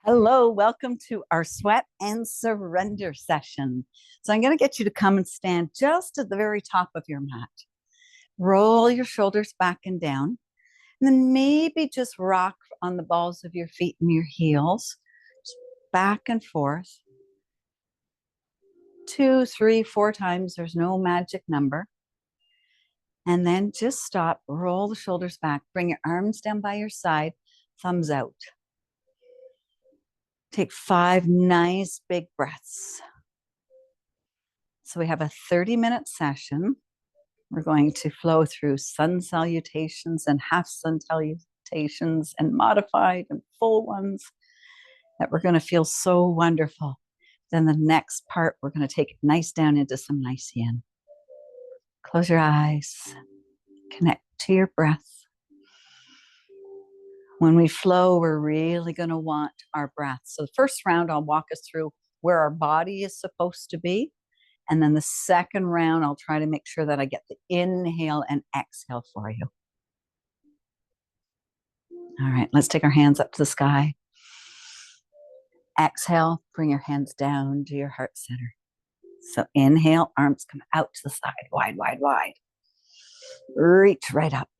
Hello, welcome to our sweat and surrender session. So I'm going to get you to come and stand just at the very top of your mat. Roll your shoulders back and down, and then maybe just rock on the balls of your feet and your heels, just back and forth. 2, 3, 4 times. There's no magic number. And then just stop, roll the shoulders back, bring your arms down by your side, thumbs out. Take 5 nice big breaths. So we have a 30-minute session. We're going to flow through sun salutations and half sun salutations and modified and full ones that we're going to feel so wonderful. Then the next part, we're going to take it nice down into some nice yin. Close your eyes. Connect to your breath. When we flow, we're really going to want our breath. So the first round, I'll walk us through where our body is supposed to be. And then the second round, I'll try to make sure that I get the inhale and exhale for you. All right, let's take our hands up to the sky. Exhale, bring your hands down to your heart center. So inhale, arms come out to the side, wide, wide, wide. Reach right up.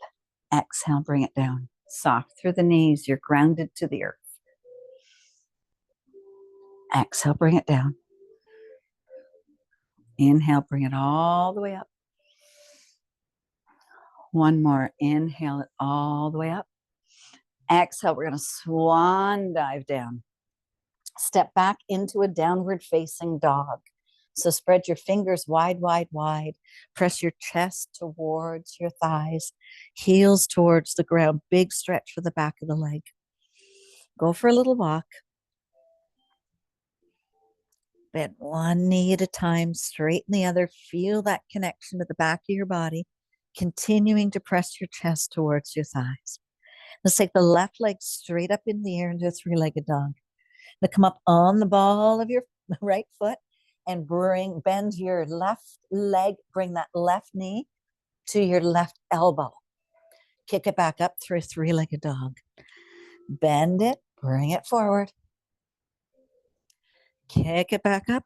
Exhale, bring it down. Soft through the knees, you're grounded to the earth. Exhale, bring it down. Inhale, bring it all the way up. One more. Inhale it all the way up. Exhale, we're going to swan dive down. Step back into a downward facing dog. So spread your fingers wide, wide, wide. Press your chest towards your thighs. Heels towards the ground. Big stretch for the back of the leg. Go for a little walk. Bend one knee at a time. Straighten the other. Feel that connection to the back of your body. Continuing to press your chest towards your thighs. Let's take the left leg straight up in the air into a three-legged dog. Now come up on the ball of your right foot and bend your left leg, bring that left knee to your left elbow. Kick it back up through a three-legged dog. Bend it, bring it forward. Kick it back up.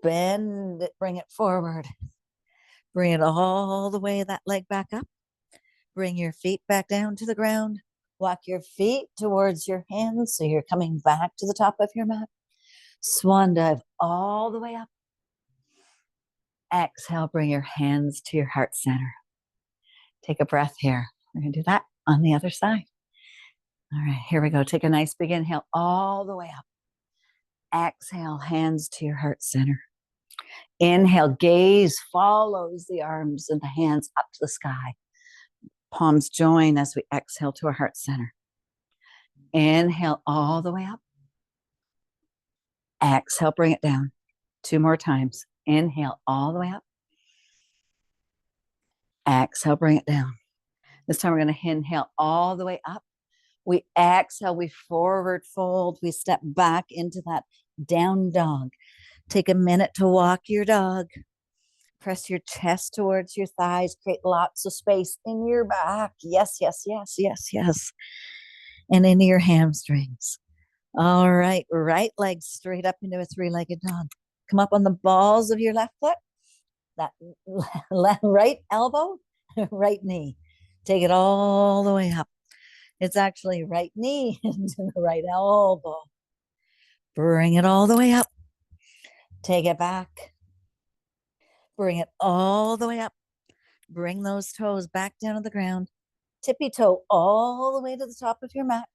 Bend it, bring it forward. Bring it all the way, that leg back up. Bring your feet back down to the ground. Walk your feet towards your hands so you're coming back to the top of your mat. Swan dive all the way up. Exhale, bring your hands to your heart center. Take a breath here. We're going to do that on the other side. All right, here we go. Take a nice big inhale all the way up. Exhale, hands to your heart center. Inhale, gaze follows the arms and the hands up to the sky. Palms join as we exhale to our heart center. Inhale all the way up. Exhale, bring it down. 2 more times. Inhale all the way up. Exhale, bring it down. This time we're going to inhale all the way up. We exhale, we forward fold. We step back into that down dog. Take a minute to walk your dog. Press your chest towards your thighs. Create lots of space in your back. Yes, yes, yes, yes, yes. And into your hamstrings. All right, right leg straight up into a three-legged dog. Come up on the balls of your left foot. That right elbow, right knee. Take it all the way up. It's actually right knee into the right elbow. Bring it all the way up. Take it back. Bring it all the way up. Bring those toes back down to the ground. Tippy toe all the way to the top of your mat.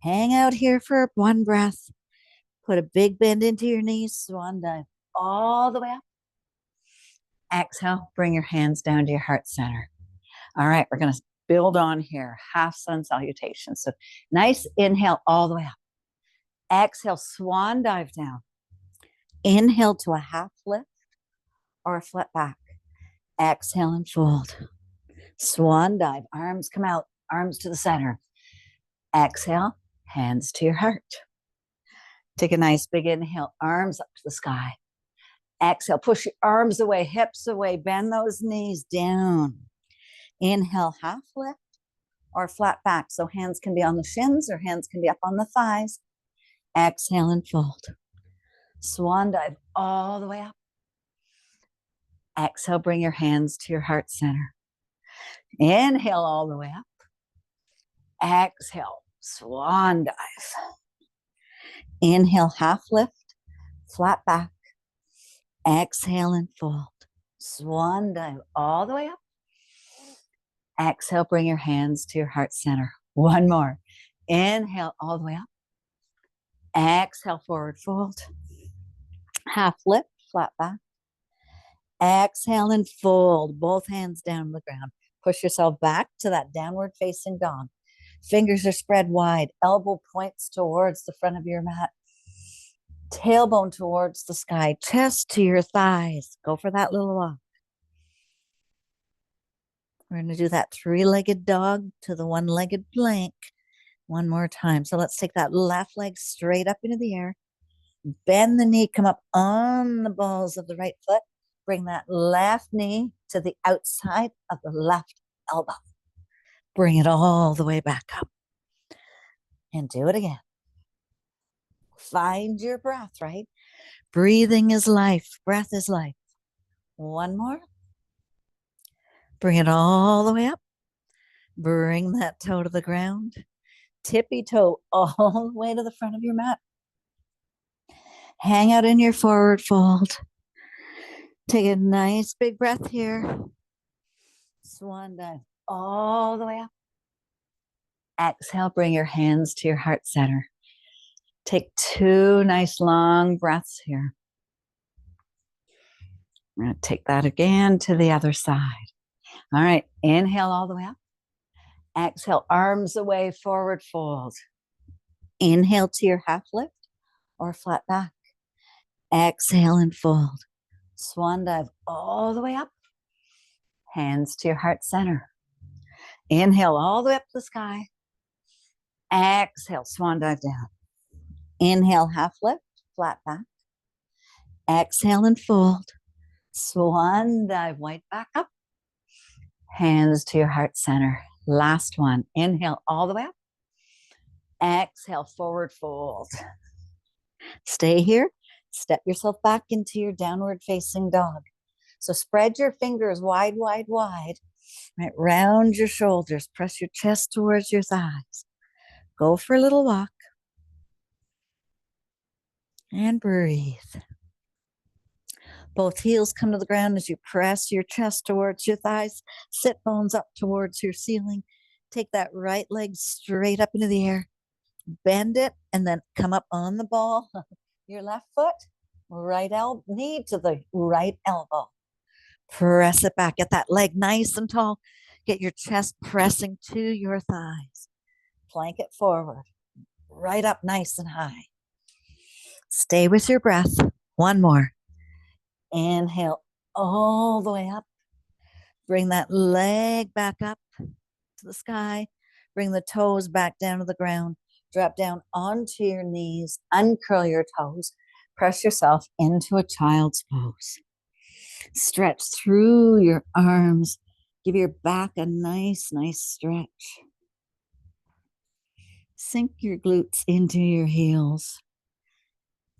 Hang out here for one breath. Put a big bend into your knees. Swan dive all the way up. Exhale, bring your hands down to your heart center. All right, we're going to build on here. Half sun salutation. So nice inhale all the way up. Exhale, swan dive down. Inhale to a half lift or a flat back. Exhale and fold. Swan dive. Arms come out. Arms to the center. Exhale. Hands to your heart. Take a nice big inhale. Arms up to the sky. Exhale. Push your arms away. Hips away. Bend those knees down. Inhale. Half lift or flat back. So hands can be on the shins or hands can be up on the thighs. Exhale and fold. Swan dive all the way up. Exhale, bring your hands to your heart center. Inhale all the way up. Exhale, swan dive. Inhale, half lift, flat back. Exhale and fold. Swan dive all the way up. Exhale, bring your hands to your heart center. One more. Inhale all the way up. Exhale, forward fold. Half lift, flat back. Exhale and fold. Both hands down on the ground. Push yourself back to that downward facing dog. Fingers are spread wide. Elbow points towards the front of your mat. Tailbone towards the sky. Chest to your thighs. Go for that little walk. We're going to do that three-legged dog to the one-legged plank one more time. So let's take that left leg straight up into the air. Bend the knee, come up on the balls of the right foot. Bring that left knee to the outside of the left elbow. Bring it all the way back up. And do it again. Find your breath, right? Breathing is life. Breath is life. One more. Bring it all the way up. Bring that toe to the ground. Tippy toe all the way to the front of your mat. Hang out in your forward fold. Take a nice big breath here. Swan dive all the way up. Exhale, bring your hands to your heart center. Take two nice long breaths here. I'm going to take that again to the other side. All right, inhale all the way up. Exhale, arms away, forward fold. Inhale to your half lift or flat back. Exhale and fold. Swan dive all the way up. Hands to your heart center. Inhale all the way up to the sky. Exhale, swan dive down. Inhale, half lift, flat back. Exhale and fold. Swan dive, right back up. Hands to your heart center. Last one. Inhale all the way up. Exhale, forward fold. Stay here. Step yourself back into your downward facing dog. So spread your fingers wide, wide, wide. Right, round your shoulders. Press your chest towards your thighs. Go for a little walk. And breathe. Both heels come to the ground as you press your chest towards your thighs. Sit bones up towards your ceiling. Take that right leg straight up into the air. Bend it and then come up on the ball. Your left foot, right knee to the right elbow. Press it back. Get that leg nice and tall. Get your chest pressing to your thighs. Plank it forward. Right up nice and high. Stay with your breath. One more. Inhale all the way up. Bring that leg back up to the sky. Bring the toes back down to the ground. Drop down onto your knees. Uncurl your toes. Press yourself into a child's pose. Stretch through your arms. Give your back a nice, nice stretch. Sink your glutes into your heels.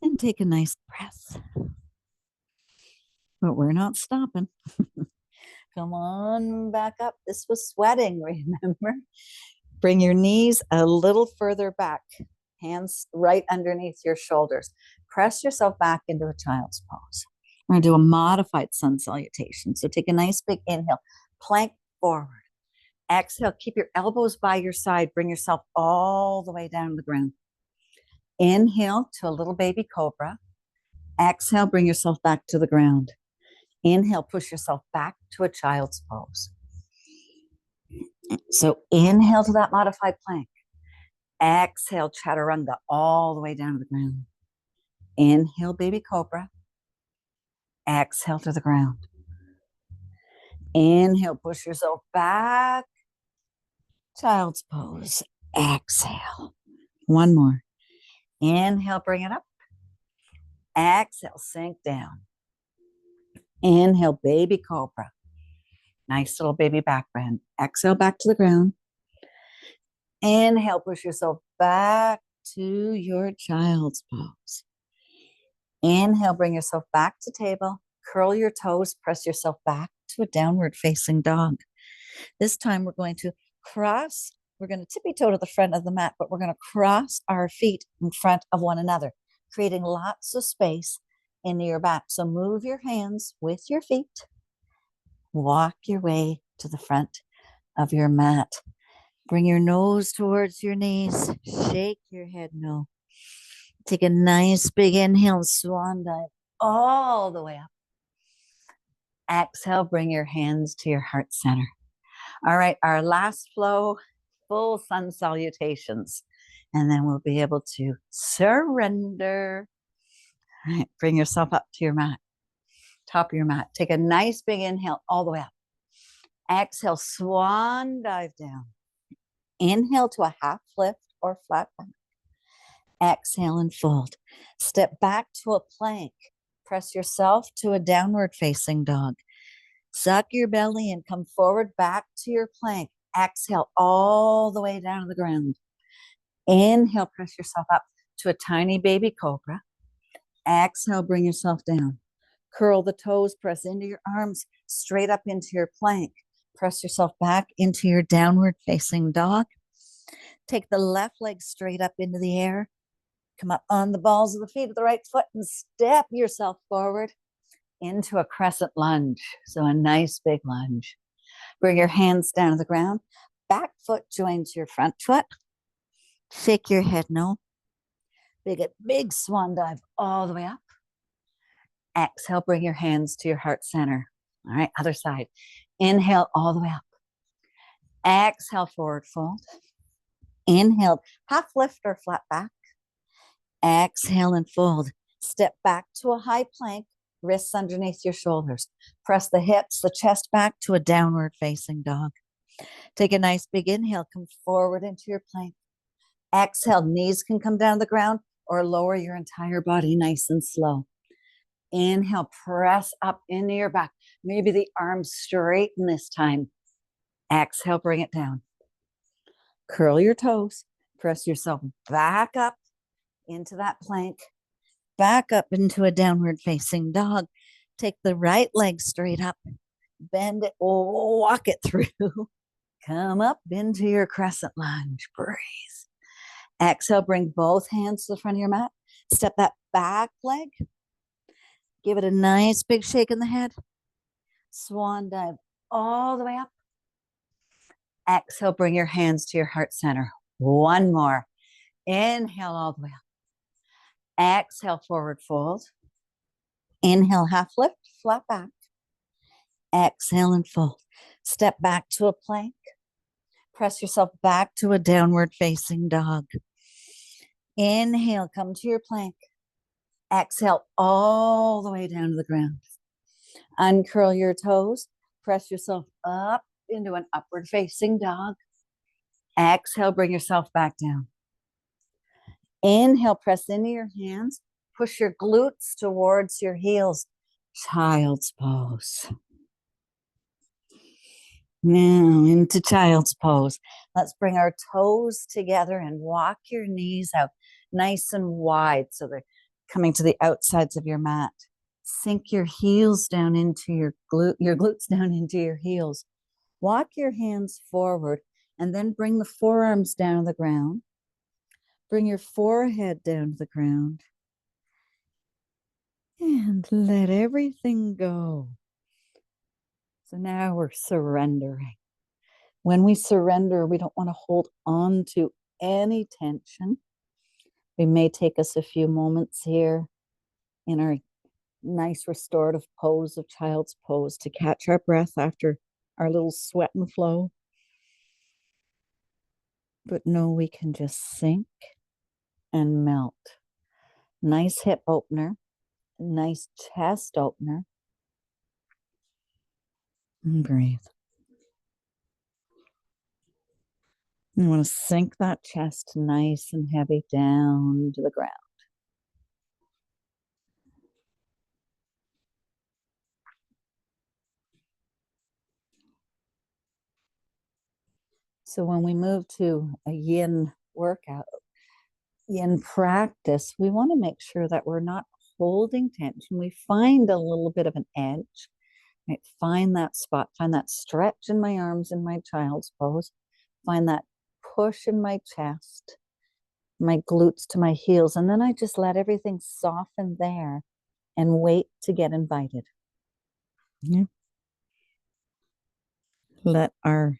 And take a nice breath. But we're not stopping. Come on back up. This was sweating, remember? Bring your knees a little further back. Hands right underneath your shoulders. Press yourself back into a child's pose. We're going to do a modified sun salutation. So take a nice big inhale. Plank forward. Exhale. Keep your elbows by your side. Bring yourself all the way down to the ground. Inhale to a little baby cobra. Exhale. Bring yourself back to the ground. Inhale. Push yourself back to a child's pose. So inhale to that modified plank. Exhale, chaturanga, all the way down to the ground. Inhale, baby cobra. Exhale to the ground. Inhale, push yourself back. Child's pose. Exhale. One more. Inhale, bring it up. Exhale, sink down. Inhale, baby cobra. Nice little baby back bend. Exhale, back to the ground. Inhale, push yourself back to your child's pose. Inhale, bring yourself back to table. Curl your toes, press yourself back to a downward facing dog. This time we're going to cross. We're going to tippy toe to the front of the mat, but we're going to cross our feet in front of one another, creating lots of space into your back. So move your hands with your feet. Walk your way to the front of your mat. Bring your nose towards your knees. Shake your head no. Take a nice big inhale, swan dive all the way up. Exhale, bring your hands to your heart center. All right, our last flow, full sun salutations. And then we'll be able to surrender. All right, bring yourself up to your mat, top of your mat. Take a nice big inhale all the way up. Exhale, swan dive down. Inhale to a half lift or flat back. Exhale and fold. Step back to a plank. Press yourself to a downward facing dog. Suck your belly and come forward back to your plank. Exhale all the way down to the ground. Inhale, press yourself up to a tiny baby cobra. Exhale, bring yourself down. Curl the toes, press into your arms, straight up into your plank. Press yourself back into your downward facing dog. Take the left leg straight up into the air. Come up on the balls of the feet of the right foot and step yourself forward into a crescent lunge. So a nice big lunge. Bring your hands down to the ground. Back foot joins your front foot. Shake your head no. Big swan dive all the way up. Exhale, bring your hands to your heart center. All right, other side. Inhale all the way up. Exhale, forward fold. Inhale, half lift or flat back. Exhale and fold. Step back to a high plank, wrists underneath your shoulders. Press the hips, the chest back to a downward facing dog. Take a nice big inhale, come forward into your plank. Exhale, knees can come down to the ground or lower your entire body nice and slow. Inhale, press up into your back. Maybe the arms straighten this time. Exhale, bring it down. Curl your toes. Press yourself back up into that plank. Back up into a downward facing dog. Take the right leg straight up. Bend it, walk it through. Come up into your crescent lunge. Breathe. Exhale, bring both hands to the front of your mat. Step that back leg. Give it a nice big shake in the head. Swan dive all the way up. Exhale, bring your hands to your heart center. One more. Inhale all the way up. Exhale, forward fold. Inhale, half lift, flat back. Exhale and fold. Step back to a plank. Press yourself back to a downward facing dog. Inhale, come to your plank. Exhale all the way down to the ground. Uncurl your toes. Press yourself up into an upward facing dog. Exhale, bring yourself back down. Inhale, press into your hands. Push your glutes towards your heels. Child's pose. Now into child's pose. Let's bring our toes together and walk your knees out nice and wide so they're coming to the outsides of your mat. Sink your heels down into your glutes down into your heels. Walk your hands forward and then bring the forearms down to the ground. Bring your forehead down to the ground. And let everything go. So now we're surrendering. When we surrender, we don't want to hold on to any tension. It may take us a few moments here in our nice restorative pose of child's pose to catch our breath after our little sweat and flow. But no, we can just sink and melt. Nice hip opener, nice chest opener. And breathe. You want to sink that chest nice and heavy down to the ground. So when we move to a yin workout, yin practice, we want to make sure that we're not holding tension. We find a little bit of an edge, right? Find that spot, find that stretch in my arms in my child's pose, find that push in my chest, my glutes to my heels. And then I just let everything soften there and wait to get invited. Yeah. Let our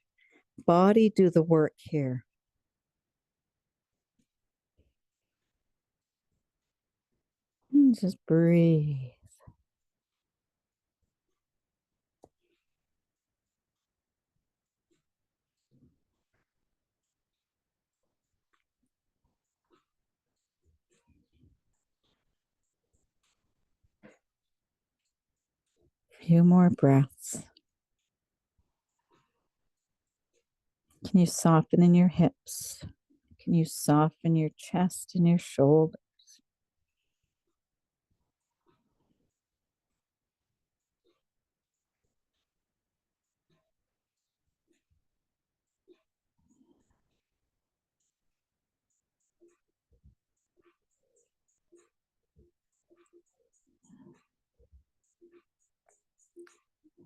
body do the work here. And just breathe. A few more breaths. Can you soften in your hips? Can you soften your chest and your shoulders?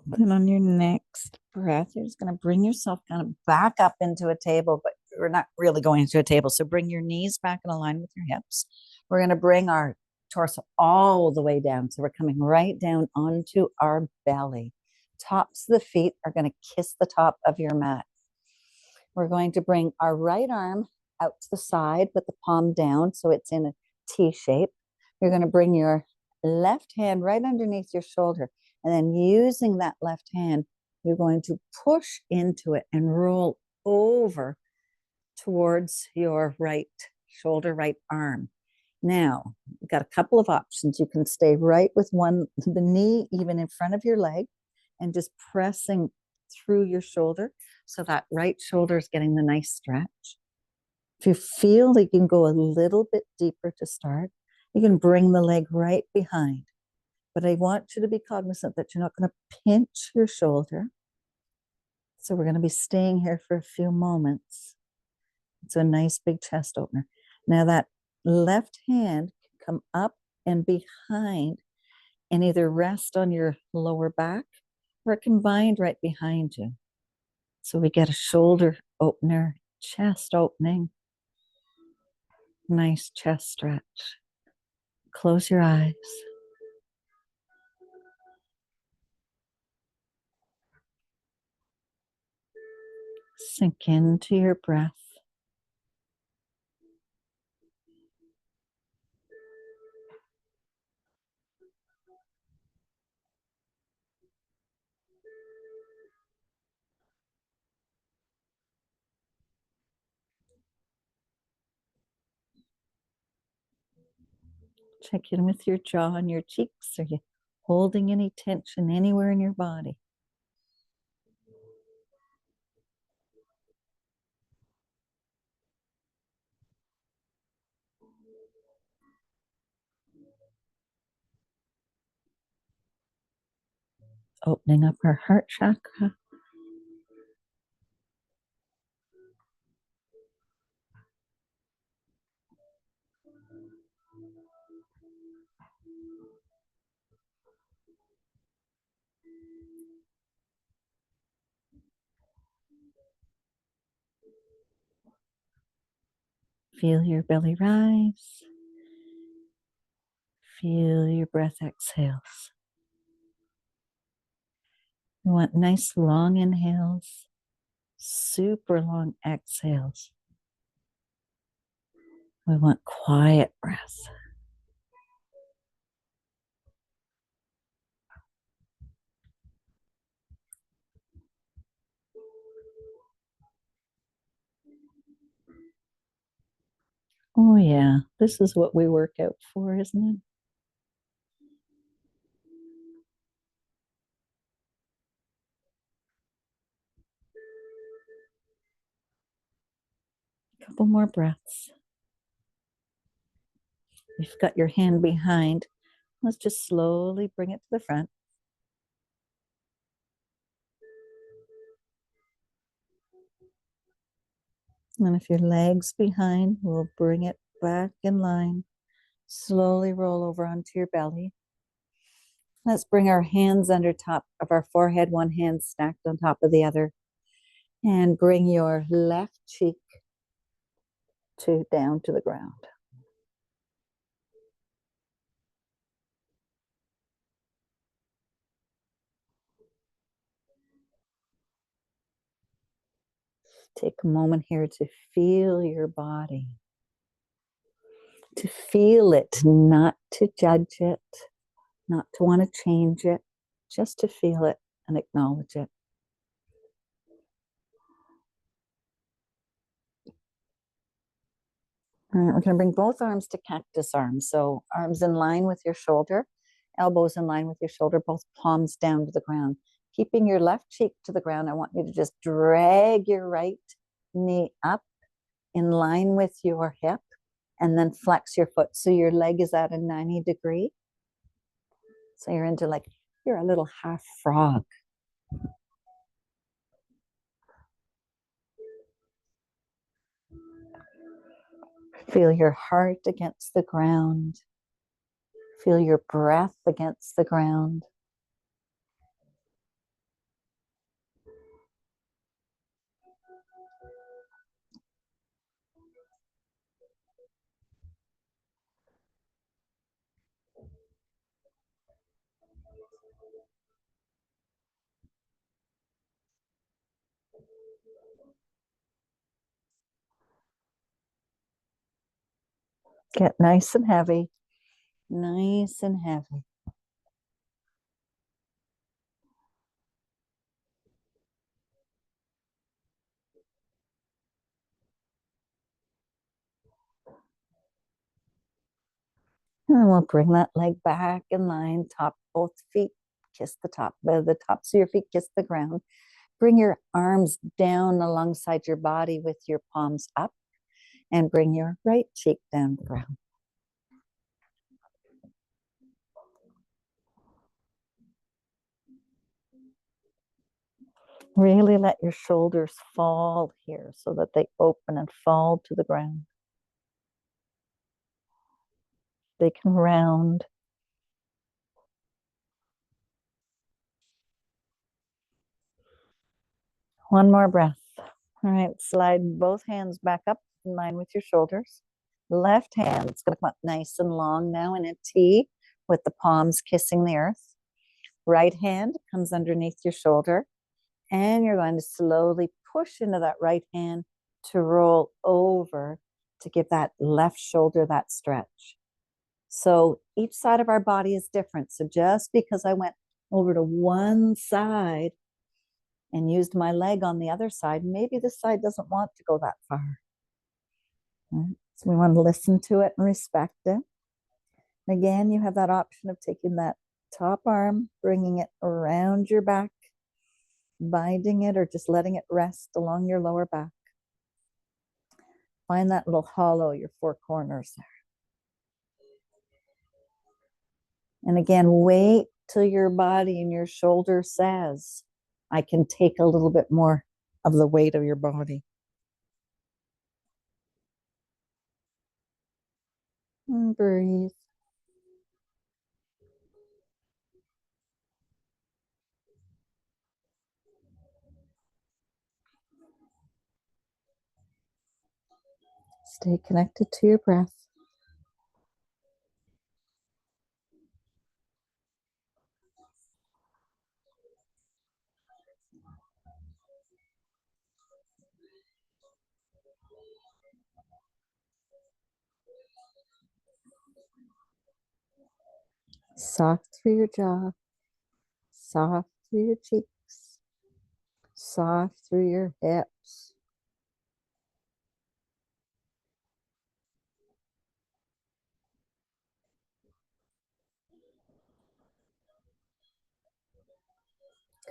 Then on your next breath, you're just going to bring yourself kind of back up into a table, but we're not really going into a table. So bring your knees back in line with your hips. We're going to bring our torso all the way down. So we're coming right down onto our belly. Tops of the feet are going to kiss the top of your mat. We're going to bring our right arm out to the side with the palm down so it's in a T shape. You're going to bring your left hand right underneath your shoulder. And then using that left hand, you're going to push into it and roll over towards your right shoulder, right arm. Now, you've got a couple of options. You can stay right with the knee even in front of your leg and just pressing through your shoulder so that right shoulder is getting the nice stretch. If you feel that you can go a little bit deeper to start, you can bring the leg right behind. But I want you to be cognizant that you're not going to pinch your shoulder. So we're going to be staying here for a few moments. It's a nice big chest opener. Now that left hand can come up and behind and either rest on your lower back or combined right behind you. So we get a shoulder opener, chest opening, nice chest stretch. Close your eyes. Sink into your breath. Check in with your jaw and your cheeks. Are you holding any tension anywhere in your body? Opening up our heart chakra. Feel your belly rise. Feel your breath exhales. We want nice long inhales, super long exhales. We want quiet breath. Oh, yeah, this is what we work out for, isn't it? A couple more breaths. You've got your hand behind. Let's just slowly bring it to the front. And if your leg's behind, we'll bring it back in line. Slowly roll over onto your belly. Let's bring our hands under top of our forehead, one hand stacked on top of the other. And bring your left cheek down to the ground. Take a moment here to feel your body. To feel it, not to judge it, not to want to change it, just to feel it and acknowledge it. All right, we're going to bring both arms to cactus arms. So arms in line with your shoulder, elbows in line with your shoulder, both palms down to the ground. Keeping your left cheek to the ground, I want you to just drag your right knee up in line with your hip and then flex your foot. So your leg is at a 90-degree. So you're a little half frog. Feel your heart against the ground. Feel your breath against the ground. Get nice and heavy. Nice and heavy. And we'll bring that leg back in line, both feet kiss the tops of your feet kiss the ground. Bring your arms down alongside your body with your palms up and bring your right cheek down to the ground. Really let your shoulders fall here so that they open and fall to the ground. They can round. One more breath. All right, slide both hands back up in line with your shoulders. Left hand is going to come up nice and long now in a T with the palms kissing the earth. Right hand comes underneath your shoulder, and you're going to slowly push into that right hand to roll over to give that left shoulder that stretch. So each side of our body is different. So just because I went over to one side and used my leg on the other side, maybe this side doesn't want to go that far. Right? So we want to listen to it and respect it. And again, you have that option of taking that top arm, bringing it around your back, binding it, or just letting it rest along your lower back. Find that little hollow, your four corners there. And again, wait till your body and your shoulder says, I can take a little bit more of the weight of your body. And breathe. Stay connected to your breath. Soft through your jaw, soft through your cheeks, soft through your hips.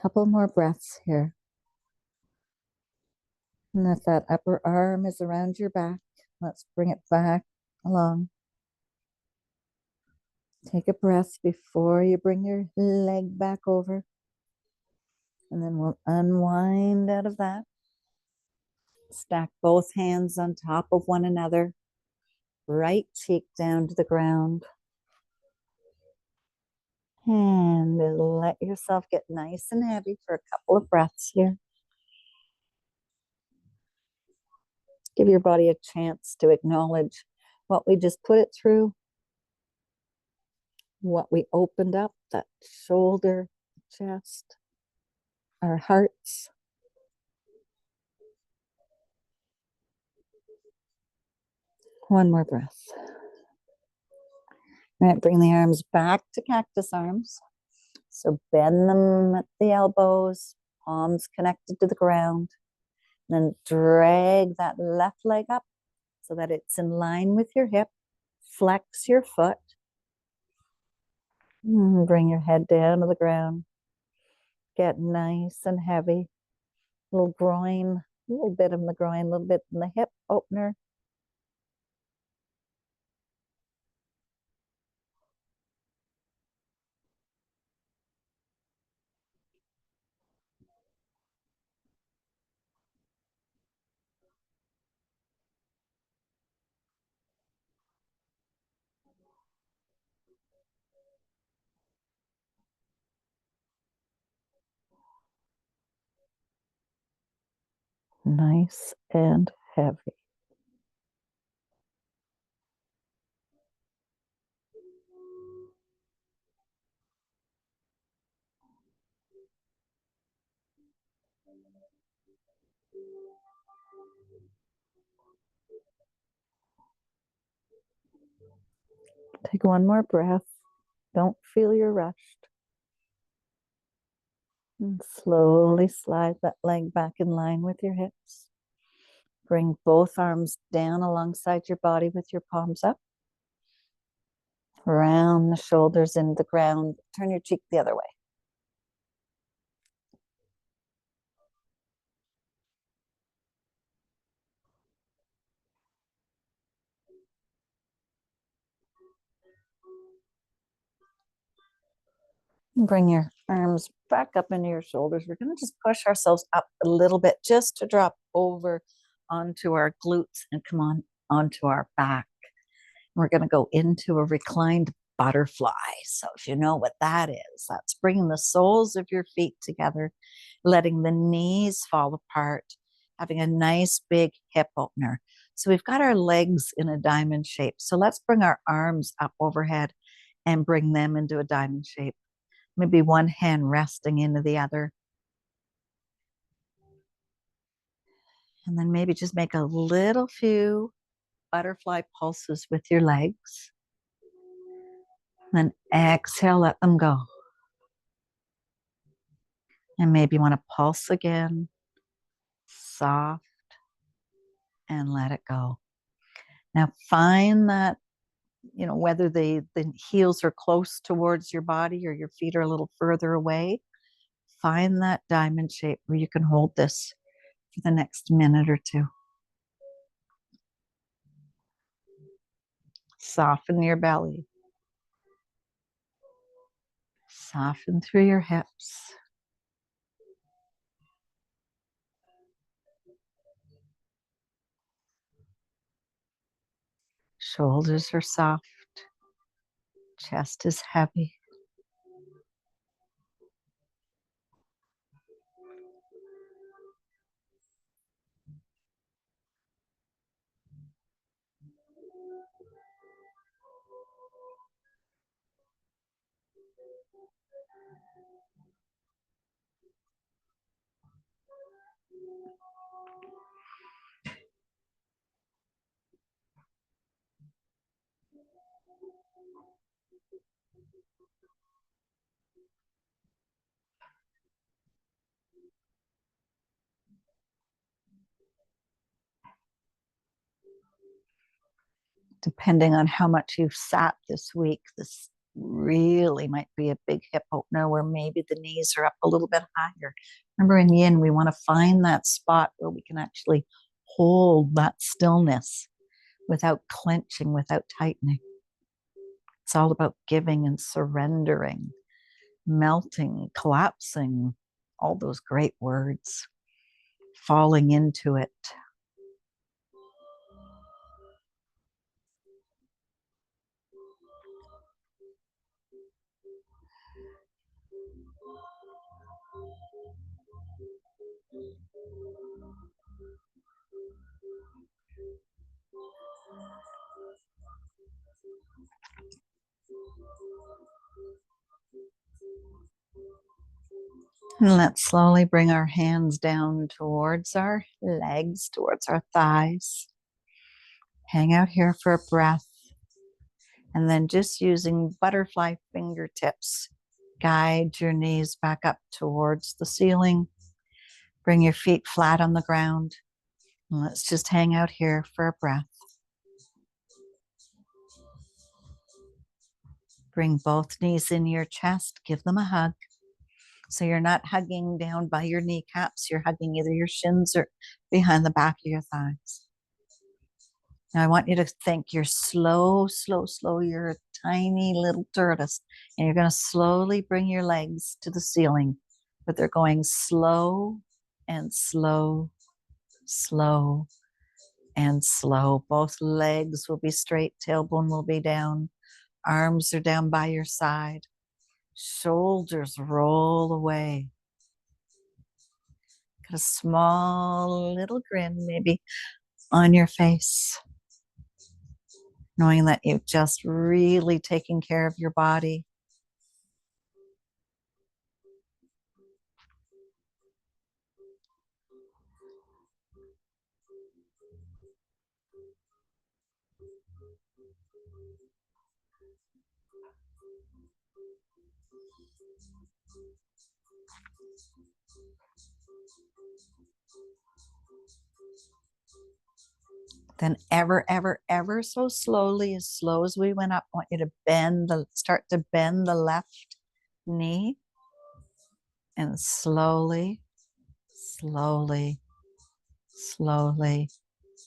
Couple more breaths here. And if that upper arm is around your back, let's bring it back along. Take a breath before you bring your leg back over. And then we'll unwind out of that. Stack both hands on top of one another, right cheek down to the ground. And let yourself get nice and heavy for a couple of breaths here. Give your body a chance to acknowledge what we just put it through, what we opened up, that shoulder, chest, our hearts. One more breath. All right, bring the arms back to cactus arms. So bend them at the elbows, palms connected to the ground. Then drag that left leg up so that it's in line with your hip. Flex your foot. Bring your head down to the ground. Get nice and heavy. Little groin, a little bit in the groin, a little bit in the hip opener. Nice and heavy. Take one more breath. Don't feel you're rushed. And slowly slide that leg back in line with your hips. Bring both arms down alongside your body with your palms up. Round the shoulders into the ground. Turn your cheek the other way. Bring your arms back up into your shoulders. We're going to just push ourselves up a little bit just to drop over onto our glutes and come on onto our back. We're going to go into a reclined butterfly. So if you know what that is, that's bringing the soles of your feet together, letting the knees fall apart, having a nice big hip opener. So we've got our legs in a diamond shape. So let's bring our arms up overhead and bring them into a diamond shape. Maybe one hand resting into the other. And then maybe just make a little few butterfly pulses with your legs. Then exhale, let them go. And maybe you want to pulse again, soft, and let it go. Now find that, whether the heels are close towards your body or your feet are a little further away, find that diamond shape where you can hold this for the next minute or two. Soften your belly. Soften through your hips. Shoulders are soft. Chest is heavy. Depending on how much you've sat this week, this really might be a big hip opener where maybe the knees are up a little bit higher. Remember, in yin, we want to find that spot where we can actually hold that stillness without clenching, without tightening. It's all about giving and surrendering, melting, collapsing, all those great words, falling into it. And let's slowly bring our hands down towards our legs, towards our thighs. Hang out here for a breath. And then just using butterfly fingertips, guide your knees back up towards the ceiling. Bring your feet flat on the ground. And let's just hang out here for a breath. Bring both knees in your chest. Give them a hug. So you're not hugging down by your kneecaps. You're hugging either your shins or behind the back of your thighs. Now I want you to think you're slow. You're a tiny little tortoise. And you're going to slowly bring your legs to the ceiling. But they're going slow and slow, slow and slow. Both legs will be straight. Tailbone will be down. Arms are down by your side. Shoulders roll away. Got a small little grin maybe on your face. Knowing that you've just really taken care of your body. Then ever so slowly, as slow as we went up, I want you to start to bend the left knee. And slowly, slowly, slowly,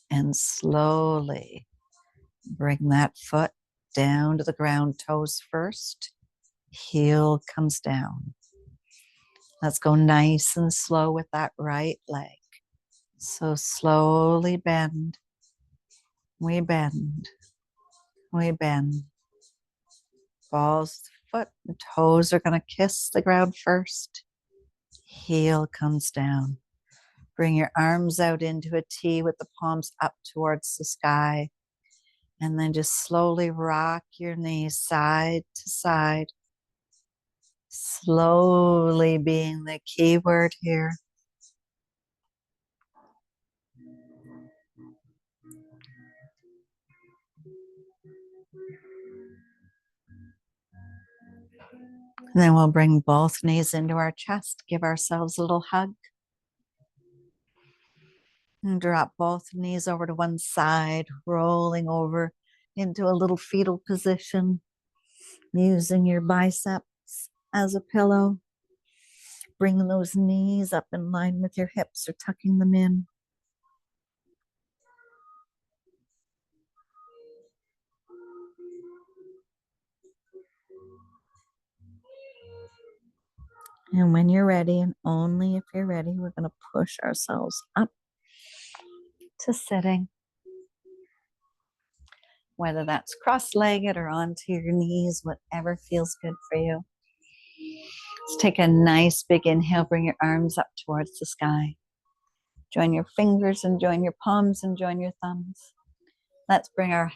and slowly bring that foot down to the ground, toes first, heel comes down. Let's go nice and slow with that right leg. So slowly bend. We bend. We bend. Balls to the foot and toes are going to kiss the ground first. Heel comes down. Bring your arms out into a T with the palms up towards the sky. And then just slowly rock your knees side to side. Slowly being the key word here. And then we'll bring both knees into our chest. Give ourselves a little hug. And drop both knees over to one side, rolling over into a little fetal position. Using your biceps as a pillow. Bring those knees up in line with your hips or tucking them in. And when you're ready, and only if you're ready, we're going to push ourselves up to sitting. Whether that's cross-legged or onto your knees, whatever feels good for you. Let's take a nice big inhale. Bring your arms up towards the sky. Join your fingers and join your palms and join your thumbs. Let's bring our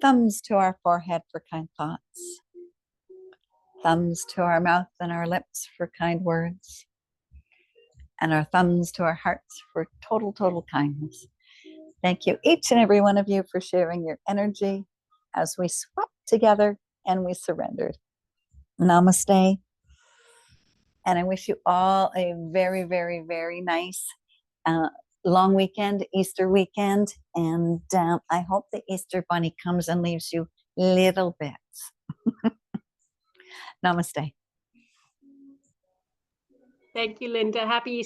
thumbs to our forehead for kind thoughts. Thumbs to our mouth and our lips for kind words. And our thumbs to our hearts for total kindness. Thank you, each and every one of you, for sharing your energy as we swept together and we surrendered. Namaste. And I wish you all a very, very, very nice long weekend, Easter weekend. And I hope the Easter bunny comes and leaves you little bits. Namaste. Thank you, Linda. Happy Easter.